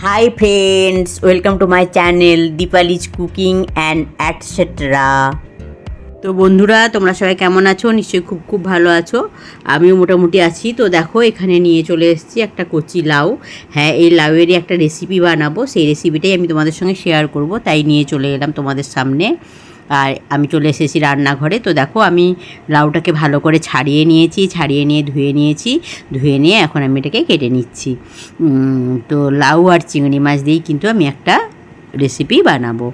High friends, welcome to my channel Dipali's cooking and etcetera. তো বন্ধুরা, তোমরা সবাই কেমন আছো? নিশ্চয়ই খুব খুব ভালো আছো। আমিও মোটামুটি আছি। তো দেখো, এখানে নিয়ে চলে এসেছি একটা কচি লাউ। হ্যাঁ, এই লাউয়েরই একটা রেসিপি বানাবো, সেই রেসিপিটাই আমি তোমাদের সঙ্গে শেয়ার করব, তাই নিয়ে চলে এলাম তোমাদের সামনে। আর আমি চলে এসেছি রান্নাঘরে। তো দেখো, আমি লাউটাকে ভালো করে ছাড়িয়ে নিয়েছি, ছাড়িয়ে নিয়ে ধুয়ে নিয়েছি। ধুয়ে নিয়ে এখন আমি এটাকে কেটে নিচ্ছি। তো লাউ আর চিংড়ি মাছ দিয়েই কিন্তু আমি একটা রেসিপি বানাবো।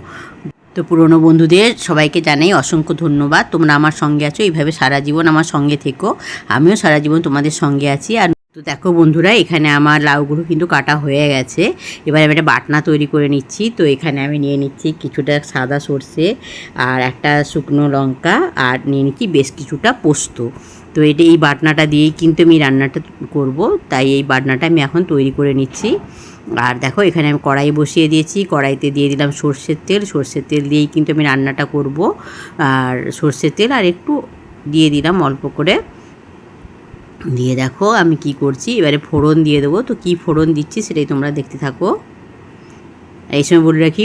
তো পুরনো বন্ধুদের সবাইকে জানাই অসংখ্য ধন্যবাদ। তোমরা আমার সঙ্গে আছো, এইভাবে সারা জীবন আমার সঙ্গে থেকো। আমিও সারা জীবন তোমাদের সঙ্গে আছি। আর তো দেখো বন্ধুরা, এখানে আমার লাউগুলো কিন্তু কাটা হয়ে গেছে। এবার আমি একটা বাটনা তৈরি করে নিচ্ছি। তো এখানে আমি নিয়ে নিচ্ছি কিছুটা সাদা সর্ষে আর একটা শুকনো লঙ্কা, আর নিয়ে নিচ্ছি বেশ কিছুটা পোস্ত। তো এই বাটনাটা দিয়েই কিন্তু আমি রান্নাটা করব, তাই এই বাটনাটা আমি এখন তৈরি করে নিচ্ছি। আর দেখো, এখানে আমি কড়াই বসিয়ে দিয়েছি। কড়াইতে দিয়ে দিলাম সর্ষের তেল। সর্ষের তেল দিয়েই কিন্তু আমি রান্নাটা করব। আর সর্ষের তেল আর একটু দিয়ে দিলাম অল্প করে। দিয়ে দেখো আমি কি করছি, এবারে ফোড়ন দিয়ে দেবো। তো কি ফোড়ন দিচ্ছি সেটাই তোমরা দেখতে থাকো। এই সময় বলে রাখি,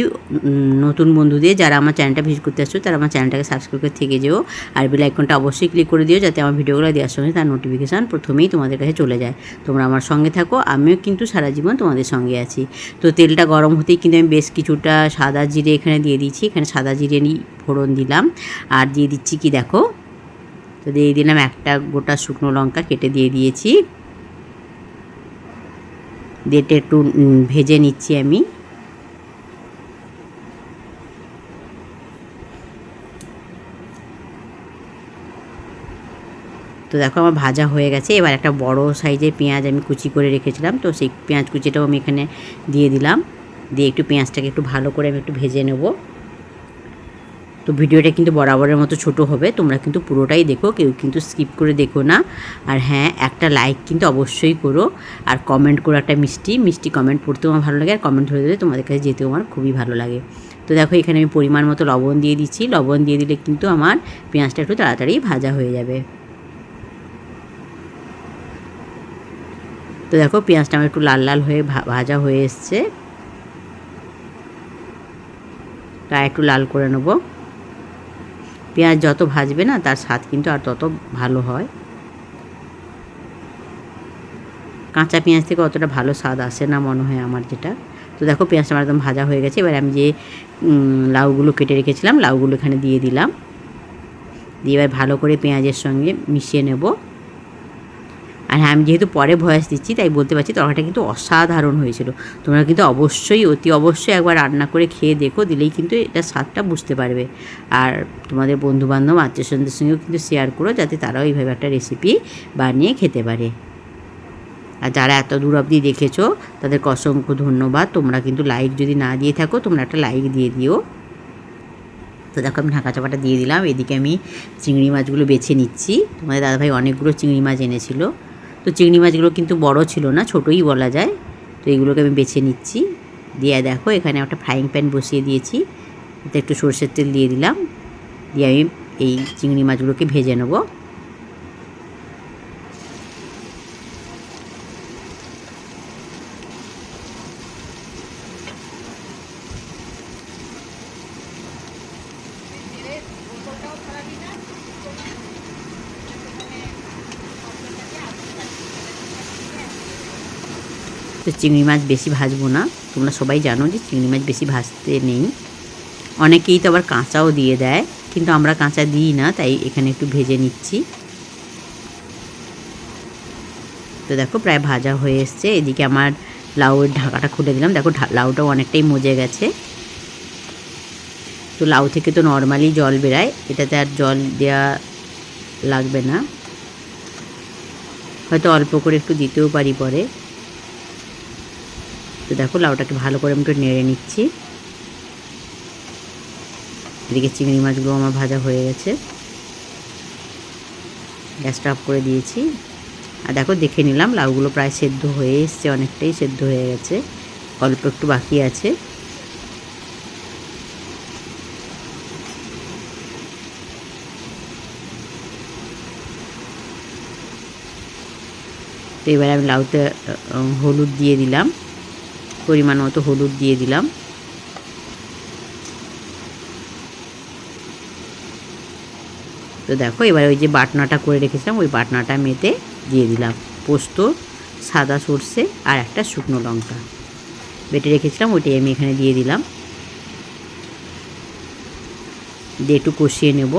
নতুন বন্ধুদের যারা আমার চ্যানেলটা ভিজিট করতে আসছো তারা আমার চ্যানেলটাকে সাবস্ক্রাইব করে থেকে যেও। আর বেল আইকনটা অবশ্যই ক্লিক করে দিও, যাতে আমার ভিডিওগুলো দেওয়ার সঙ্গে তার নোটিফিকেশান প্রথমেই তোমাদের কাছে চলে যায়। তোমরা আমার সঙ্গে থাকো, আমিও কিন্তু সারা জীবন তোমাদের সঙ্গে আছি। তো তেলটা গরম হতেই কিন্তু আমি বেশ কিছুটা সাদা জিরে এখানে দিয়ে দিচ্ছি। এখানে সাদা জিরে ফোড়ন দিলাম। আর দিয়ে দিচ্ছি কি দেখো, তো দিয়ে দিলাম একটা গোটা শুকনো লঙ্কা কেটে দিয়ে দিয়েছি। দিয়ে একটু ভেজে নিচ্ছি আমি। তো দেখো আমার ভাজা হয়ে গেছে। এবার একটা বড় সাইজের পেঁয়াজ আমি কুচি করে রেখেছিলাম, তো সেই পেঁয়াজ কুচিটাও আমি এখানে দিয়ে দিলাম। দিয়ে একটু পেঁয়াজটাকে একটু ভালো করে আমি একটু ভেজে নেব। তো ভিডিওটা কিন্তু বরাবরের মতো ছোট হবে, তোমরা কিন্তু পুরোটাই দেখো, কেউ কিন্তু স্কিপ করে দেখো না। আর হ্যাঁ, একটা লাইক কিন্তু অবশ্যই করো। আর কমেন্ট করো, একটা মিষ্টি মিষ্টি কমেন্ট পড়তেও আমার ভালো লাগে। আর কমেন্ট ধরে দিলে তোমাদের কাছে যেতেও আমার খুবই ভালো লাগে। তো দেখো, এখানে আমি পরিমাণ মতো লবণ দিয়ে দিচ্ছি। লবণ দিয়ে দিলে কিন্তু আমার পেঁয়াজটা একটু তাড়াতাড়ি ভাজা হয়ে যাবে। তো দেখো, পেঁয়াজটা আমার একটু লাল লাল হয়ে ভাজা হয়ে এসছে। তাই একটু লাল করে নেব। পেঁয়াজ যত ভাজবে না, তার স্বাদ কিন্তু আর তত ভালো হয়। কাঁচা পেঁয়াজ থেকে অতটা ভালো স্বাদ আসে না মনে হয় আমার যেটা। তো দেখো, পেঁয়াজটা আমার একদম ভাজা হয়ে গেছে। এবার আমি যে লাউগুলো কেটে রেখেছিলাম, লাউগুলো এখানে দিয়ে দিলাম। দিয়ে এবার ভালো করে পেঁয়াজের সঙ্গে মিশিয়ে নেব। আর হ্যাঁ, আমি যেহেতু পরে ভয়েস দিচ্ছি তাই বলতে পারছি, তরকারিটা কিন্তু অসাধারণ হয়েছিল। তোমরা কিন্তু অবশ্যই অতি অবশ্যই একবার রান্না করে খেয়ে দেখো, দিলেই কিন্তু এটা স্বাদটা বুঝতে পারবে। আর তোমাদের বন্ধুবান্ধব আত্মীয়স্বজনদের সঙ্গেও কিন্তু শেয়ার করো, যাতে তারাও এইভাবে একটা রেসিপি বানিয়ে খেতে পারে। আর যারা এত দূর অবধি দেখেছো তাদেরকে অসংখ্য ধন্যবাদ। তোমরা কিন্তু লাইক যদি না দিয়ে থাকো, তোমরা একটা লাইক দিয়ে দিও। তো দেখো, আমি ঢাকা চাপাটা দিয়ে দিলাম। এদিকে আমি চিংড়ি মাছগুলো বেছে নিচ্ছি। তোমাদের দাদাভাই অনেকগুলো চিংড়ি মাছ এনেছিল। তো চিংড়ি মাছগুলো কিন্তু বড় ছিল না, ছোটোই বলা যায়। তো এইগুলোকে আমি বেছে নিচ্ছি। দিয়ে দেখো, এখানে একটা ফ্রাইং প্যান বসিয়ে দিয়েছি। এতে একটু সরষের তেল দিয়ে দিলাম। দিয়ে আমি এই চিংড়ি মাছগুলোকে ভেজে নেবো। তো চিংড়ি মাছ বেশি ভাজবো না। তোমরা সবাই জানো যে চিংড়ি মাছ বেশি ভাজতে নেই। অনেকেই তো আবার কাঁচাও দিয়ে দেয়, কিন্তু আমরা কাঁচা দিই না, তাই এখানে একটু ভেজে নিচ্ছি। তো দেখো, প্রায় ভাজা হয়ে এসছে। এদিকে আমার লাউয়ের ঢাকাটা খুলে দিলাম। দেখো, লাউটাও অনেকটাই মজে গেছে। তো লাউ থেকে তো নর্মালি জল বেরায়, এটাতে আর জল দেওয়া লাগবে না। হয়তো অল্প করে একটু দিতেও পারি পরে। তো দেখো, লাউটাকে ভালো করে আমি একটু নেড়ে নিচ্ছি। এদিকে চিংড়ি মাছগুলো আমার ভাজা হয়ে গেছে। গ্যাসটা অফ করে দিয়েছি। আর দেখো, দেখে নিলাম লাউগুলো প্রায় সেদ্ধ হয়ে এসছে, অনেকটাই সেদ্ধ হয়ে গেছে, অল্প একটু বাকি আছে। তো এবারে আমি লাউতে হলুদ দিয়ে দিলাম। পরিমাণ মতো হলুদ দিয়ে দিলাম। তো দেখো এবার ওই যে বাটনাটা করে রেখেছিলাম ওই বাটনাটা মেতে দিয়ে দিলাম। পোস্ত, সাদা সর্ষে আর একটা শুকনো লঙ্কা বেটে রেখেছিলাম, ওইটাই আমি এখানে দিয়ে দিলাম। দিয়ে একটু কষিয়ে নেব।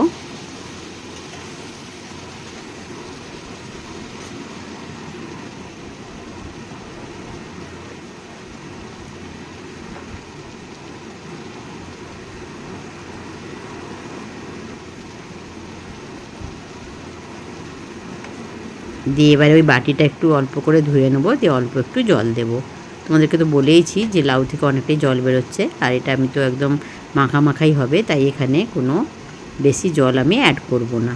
দিয়ে এবারে ওই বাটিটা একটু অল্প করে ধুয়ে নেবো, দিয়ে অল্প একটু জল দেবো। তোমাদেরকে তো বলেইছি যে লাউ থেকে অনেকটাই জল বেরোচ্ছে, আর এটা আমি তো একদম মাখা মাখাই হবে, তাই এখানে কোনো বেশি জল আমি অ্যাড করব না।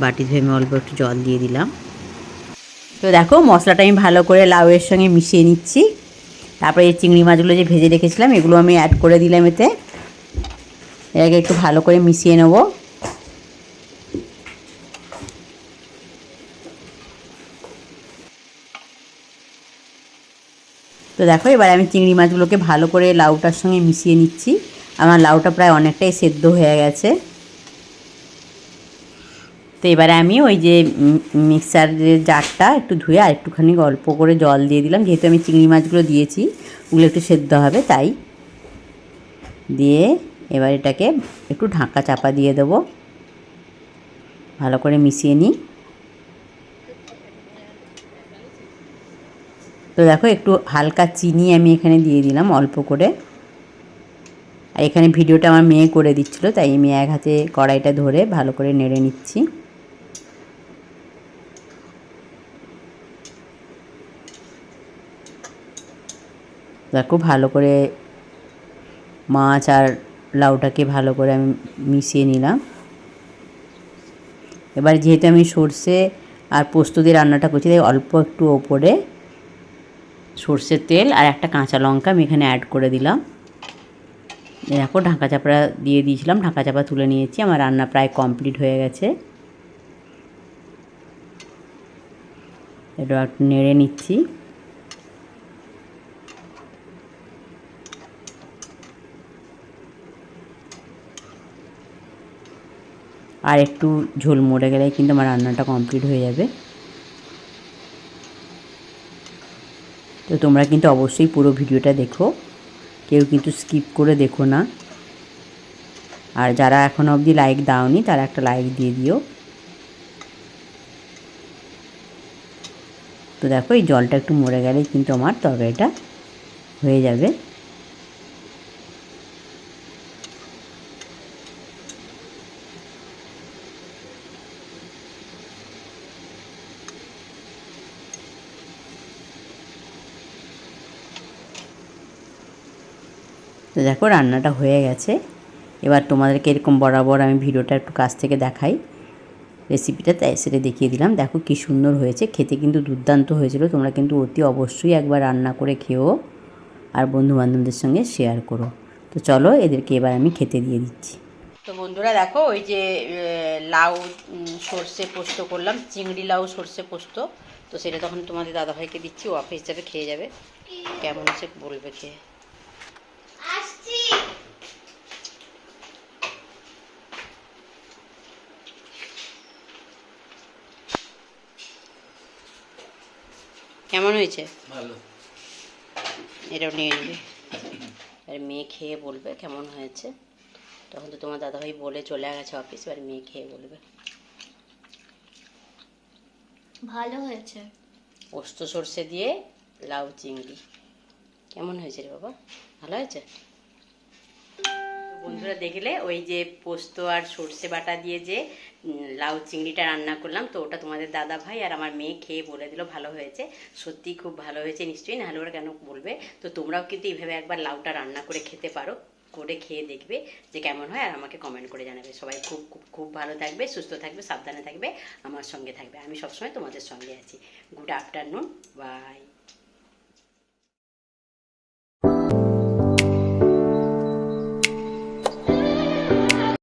বাটি ধুয়ে আমি অল্প একটু জল দিয়ে দিলাম। তো দেখো মশলাটা আমি ভালো করে লাউয়ের সঙ্গে মিশিয়ে নিচ্ছি। তারপরে এই চিংড়ি মাছগুলো যে ভেজে রেখেছিলাম এগুলো আমি অ্যাড করে দিলাম এতে। এটাকে একটু ভালো করে মিশিয়ে নেব। তো দেখো এবার আমি চিংড়ি মাছগুলোকে ভালো করে লাউটার সঙ্গে মিশিয়ে নিচ্ছি। আমার লাউটা প্রায় অনেকটাই সেদ্ধ হয়ে গেছে। তো এবারে আমি ওই যে মিক্সারের জারটা একটু ধুয়ে আর একটুখানি অল্প করে জল দিয়ে দিলাম, যেহেতু আমি চিংড়ি মাছগুলো দিয়েছি ওগুলো একটু সেদ্ধ হবে তাই। দিয়ে এবার এটাকে একটু ঢাকা চাপা দিয়ে দেবো, ভালো করে মিশিয়ে নিই। তো দেখো একটু হালকা চিনি আমি এখানে দিয়ে দিলাম অল্প করে। আর এখানে ভিডিওটা আমার মেয়ে করে দিচ্ছিলো, তাই আমি এক হাতে কড়াইটা ধরে ভালো করে নেড়ে নিচ্ছি। দেখো ভালো করে মাছ আর লাউটাকে ভালো করে আমি মিশিয়ে নিলাম। এবার যেহেতু আমি সর্ষে আর পোস্ত দিয়ে রান্নাটা করছি তাই অল্প একটু ওপরে সর্ষের তেল আর একটা কাঁচা লঙ্কা আমি এখানে অ্যাড করে দিলাম। দেখো ঢাকা চাপা দিয়ে দিয়েছিলাম, ঢাকা চাপা তুলে নিয়েছি। আমার রান্না প্রায় কমপ্লিট হয়ে গেছে। এটা একটু নেড়ে নিচ্ছি। আর একটু ঝোল মরে গেলেই কিন্তু আমার রান্নাটা কমপ্লিট হয়ে যাবে। তো তোমরা কিন্তু অবশ্যই পুরো ভিডিওটা দেখো, কেউ কিন্তু স্কিপ করে দেখো না। আর যারা এখনও অবধি লাইক দাওনি তারা একটা লাইক দিয়ে দিও। তো দেখো এই জলটা একটু মরে গেলেই কিন্তু আমার তরকারিটা হয়ে যাবে। তো দেখো রান্নাটা হয়ে গেছে। এবার তোমাদেরকে এরকম বরাবর আমি ভিডিওটা একটু কাছ থেকে দেখাই, রেসিপিটা তাই সেটা দেখিয়ে দিলাম। দেখো কি সুন্দর হয়েছে, খেতে কিন্তু দুর্দান্ত হয়েছিল। তোমরা কিন্তু অতি অবশ্যই একবার রান্না করে খেও আর বন্ধুবান্ধবদের সঙ্গে শেয়ার করো। তো চলো এদেরকে এবার আমি খেতে দিয়ে দিচ্ছি। তো বন্ধুরা দেখো ওই যে লাউ সর্ষে পোস্ত করলাম, চিংড়ি লাউ সর্ষে পোস্ত, তো সেটা তখন তোমাদের দাদাভাইকে দিচ্ছি, ও অফিস যাবে, খেয়ে যাবে। কেমন আছে বলবে খেয়ে। কেমন হয়েছে? ভালো। এটাও নিয়ে নিবি, আর মেয়ে খেয়ে বলবে কেমন হয়েছে। তখন তো তোমার দাদাভাই বলে চলে গেছে অফিস, এবার মেয়ে খেয়ে বলবে। ভালো হয়েছে। পোস্ত সর্ষে দিয়ে লাউ চিংড়ি কেমন হয়েছে রে বাবা? ভালো হয়েছে? বন্ধুরা দেখলে ওই যে পোস্ত আর সর্ষে বাটা দিয়ে যে লাউ চিংড়িটা রান্না করলাম, তো ওটা তোমাদের দাদা ভাই আর আমার মেয়ে খেয়ে বলে দিল ভালো হয়েছে। সত্যি খুব ভালো হয়েছে নিশ্চয়ই, নাহলে ওরা কেন বলবে। তো তোমরাও কিন্তু এইভাবে একবার লাউটা রান্না করে খেতে পারো, করে খেয়ে দেখবে যে কেমন হয়, আর আমাকে কমেন্ট করে জানাবে। সবাই খুব খুব খুব ভালো থাকবে, সুস্থ থাকবে, সাবধানে থাকবে, আমার সঙ্গে থাকবে। আমি সবসময় তোমাদের সঙ্গে আছি। Good afternoon, by.